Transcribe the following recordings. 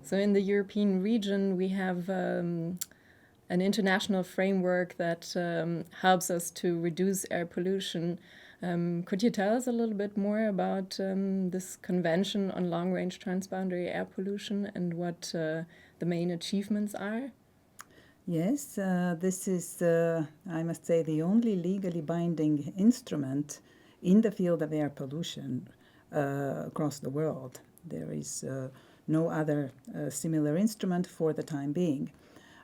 So in the European region, we have an international framework that helps us to reduce air pollution. Could you tell us a little bit more about this Convention on Long-Range Transboundary Air Pollution and what the main achievements are? Yes, this is, I must say, the only legally binding instrument in the field of air pollution across the world. There is no other similar instrument for the time being.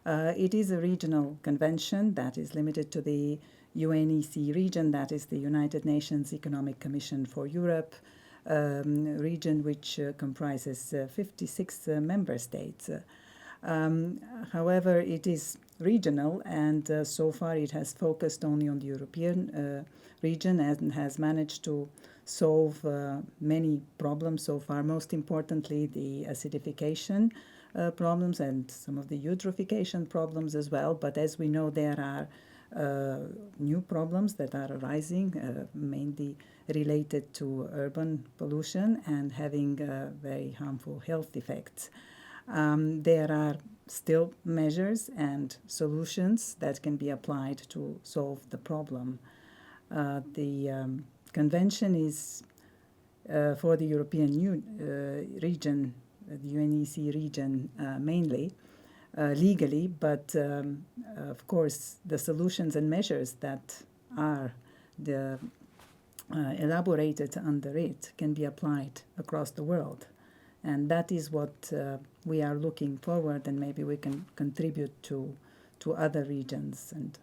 It is a regional convention that is limited to the UNECE region, that is the United Nations Economic Commission for Europe, region which comprises 56 member states. However, it is regional, and so far it has focused only on the European region and has managed to solve many problems so far, most importantly the acidification problems and some of the eutrophication problems as well. But as we know, there are new problems that are arising, mainly related to urban pollution and having very harmful health effects. There are still measures and solutions that can be applied to solve the problem. The convention is for the European region, the UNECE region mainly, legally, but of course the solutions and measures that are elaborated under it can be applied across the world. And that is what we are looking forward, and maybe we can contribute to other regions and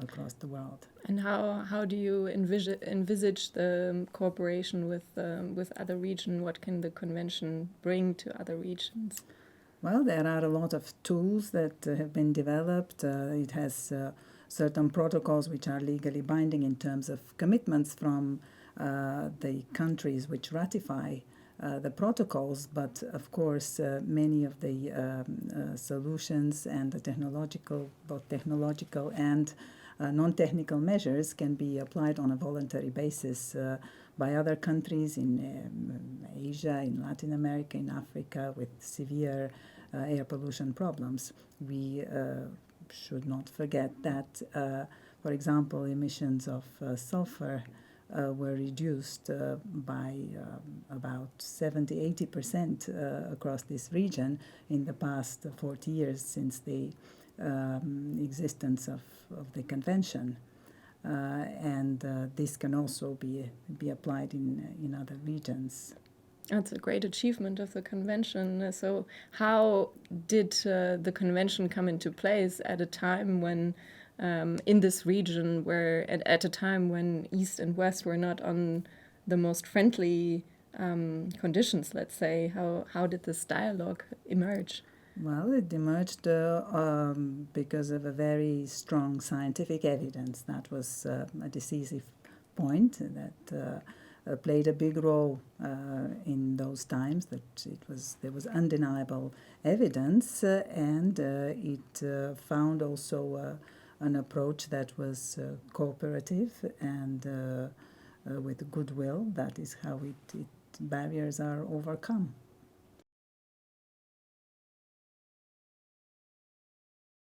across the world. And how do you envisage the cooperation with other regions? What can the convention bring to other regions? Well, there are a lot of tools that have been developed. It has certain protocols which are legally binding in terms of commitments from the countries which ratify the protocols, but of course many of the solutions and the both technological and non-technical measures can be applied on a voluntary basis by other countries in Asia, in Latin America, in Africa with severe air pollution problems. We should not forget that, for example, emissions of sulfur were reduced by about 70-80% across this region in the past 40 years since the existence of the convention. And this can also be applied in other regions. That's a great achievement of the convention. So how did the convention come into place at a time when in this region where at a time when East and West were not on the most friendly conditions, let's say? How did this dialogue emerge? Well, it emerged because of a very strong scientific evidence. That was a decisive point that played a big role in those times. That there was undeniable evidence, and it found also an approach that was cooperative and with goodwill. That is how barriers are overcome.